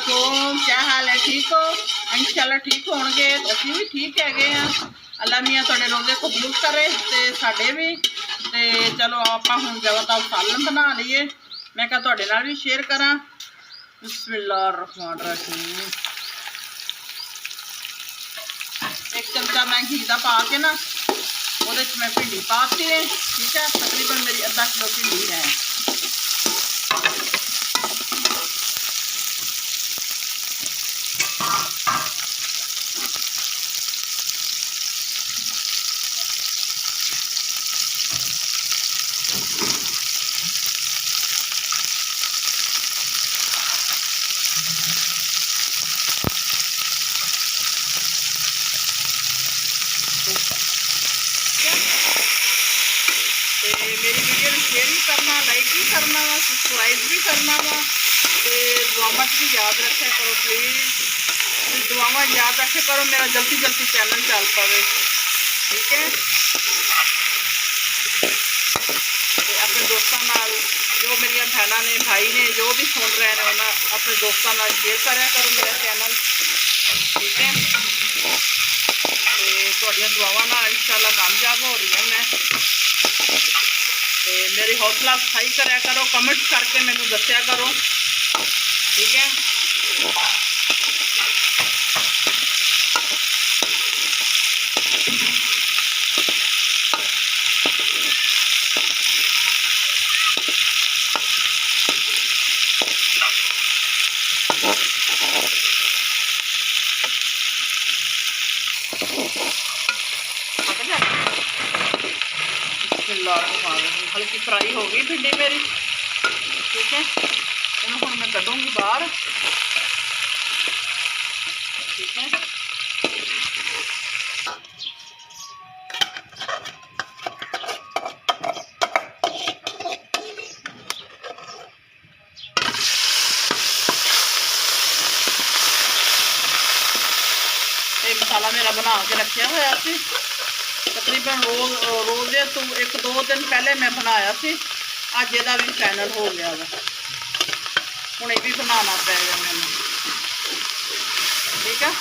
वालेकुम, क्या हाल है? ठीक हो? इंशाल्लाह ठीक होंगे, असी भी ठीक है। अल्लाह मियाँ तुहाडे रोज़े कबूल करे ते साडे भी। ते चलो आपां हुण ज़्यादातर सालन बना लईए। मैं कहा तुहाडे नाल भी शेयर करा। बिस्मिल्लाहिर्रहमानिर्रहीम। एक चमचा मैं घी का पा के ना वो मैं भिंडी पाती है। ठीक है, तकरीबन मेरी आधा किलो भिंडी है। मेरी वीडियो शेयर भी करना, लाइक भी करना वा, सब्सक्राइब भी करना वा। तो दुआवां भी याद रखे करो प्लीज़। दुआवां याद रखे करो, मेरा जल्दी जल्दी चैनल चल पाए। ठीक है, तो अपने दोस्तों नाल जो मेरी भैनों ने भाई ने जो भी सुन रहे हैं उन्होंने अपने दोस्तों नाल शेयर करा करो मेरा चैनल। ठीक है, तो तुहाडियां दुआवां नाल इंशाल्लाह कामयाब हो रही है मैं। तो मेरी हौसला अफजाई करा करो, कमेंट करके मैनू दस्या करो। ठीक है, हल्की फ्राई हो गई भिंडी मेरी। ठीक है, इन्हों हम मैं करूँगी बाहर। ठीक है, ये मसाला मेरा बना के रखा हुआ सी तकरीबन रोज़े तो एक दो दिन पहले मैं बनाया सी। अज यदा भी फाइनल हो गया वा, हूँ ये भी बनाना पेगा मैंने। ठीक है,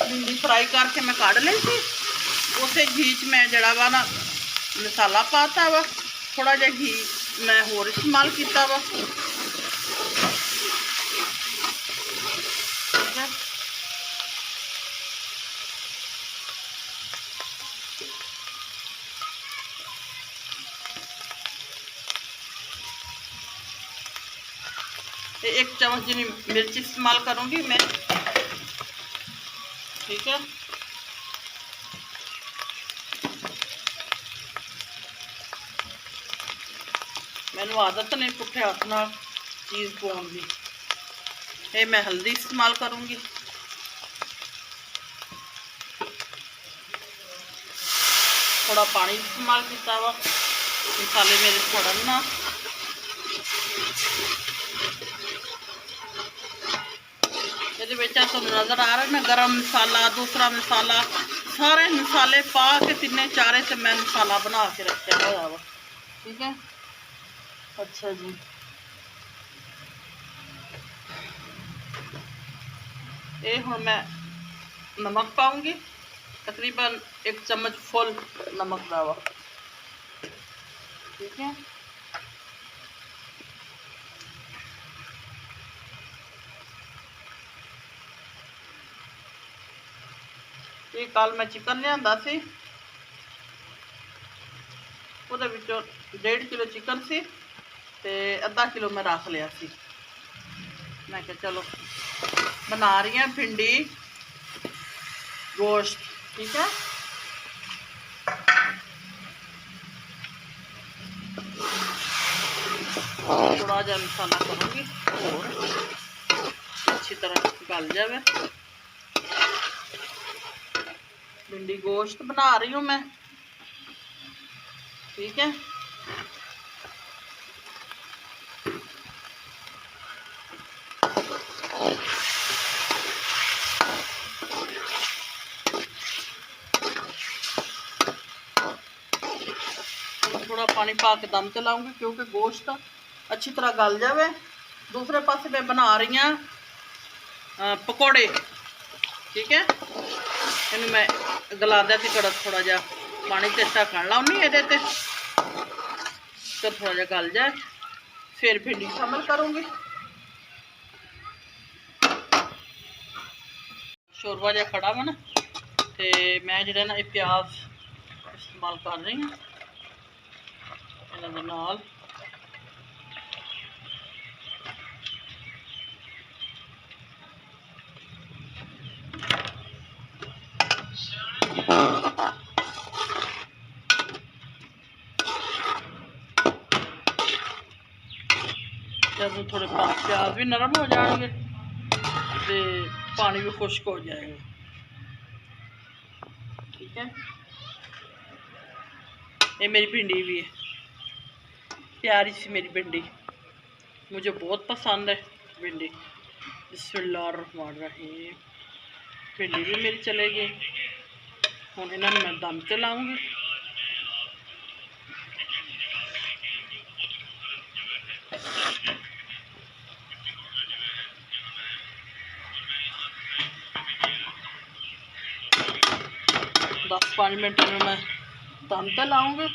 भिंडी फ्राई करके मैं कढ़ ली थी। उस घी च मैं जड़ा वा ना मसाला पाता वा, थोड़ा जहा घी मैं होर इस्तेमाल किया वा। ठीक है, एक चम्मच जिनी मिर्च इस्तेमाल करूँगी मैं। ठीक है, मैनू आदत नहीं पुट्ठे हथ नाल चीज़ पाउण दी। ये मैं हल्दी इस्तेमाल करूँगी। थोड़ा पानी इस्तेमाल किया वा मसाले मेरे सड़न ना। ये नज़र आ रहा है ना गरम मसाला, दूसरा मसाला, सारे मसाले पा के तिने चारे से मैं मसाला बना के रखा हुआ वा। ठीक है, अच्छा जी, ये हूँ मैं नमक पाऊँगी तकरीबन एक चम्मच फुल नमक दावा। ठीक है, ये कल मैं चिकन लिया सी, उहदे विचों 1.5 किलो चिकन सी ते आधा किलो मैं रख लिया सी। मैं कहा चलो बना रही हैं भिंडी गोश्त। ठीक है, थोड़ा जहा मसाला करूँगी और अच्छी तरह गल जाए। भिंडी गोश्त बना रही हूँ मैं। ठीक है, थोड़ा पानी पा के दम चलाऊंगी क्योंकि गोश्त अच्छी तरह गल जाए। दूसरे पासे मैं बना रही हाँ पकौड़े। ठीक है, इन्हें मैं गला दिया कड़क, थोड़ा जा पानी से ढकन लाऊनी ये तो थोड़ा जा गल जाए, फिर भिंडी शामिल करूँगी। शोरबा जा खड़ा वा ना, तो मैं जो ना प्याज इस्तेमाल कर रही हूँ इन्होंने नाल। जब थोड़े प्याज भी नरम हो जाएंगे तो पानी भी खुश्क हो जाएगा। ठीक है, ये मेरी भिंडी भी है, प्यारी सी मेरी भिंडी, मुझे बहुत पसंद है भिंडी। बिस्मिल्लाहिर्रहमानिर्रहीम। भिंडी भी मेरी चलेगी। हुण इन्होंने मैं दम ते लाऊंगी। दस 5 मिनट में मैं दम ते लाऊंगी।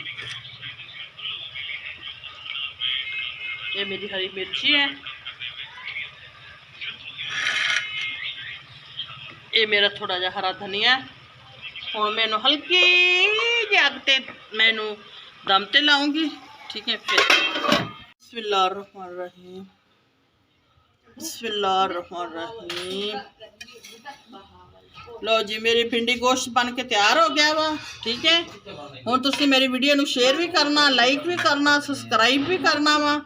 ये मेरी हरी मिर्ची है, ये मेरा थोड़ा जा हरा धनिया। हुण मैनू हल्की जी अग ते मैनू दम ते लाऊंगी। ठीक है, फिर बिस्मिल्लाहिर्रहमानिर्रहीम, बिस्मिल्लाहिर्रहमानिर्रहीम। लो जी, मेरी भिंडी गोश्त बन के तैयार हो गया वा। ठीक है, हुण तुसीं मेरी वीडियो नू शेयर भी करना, लाइक भी करना, सबसक्राइब भी करना वा,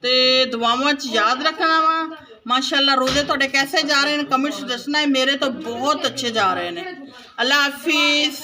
ते दुआवां च याद रखना वा। माशाअल्लाह रोज़े तुहाडे कैसे जा रहे हैं कमेंट्स दसना है। मेरे तो बहुत अच्छे जा रहे हैं। अल्लाह हाफिज़।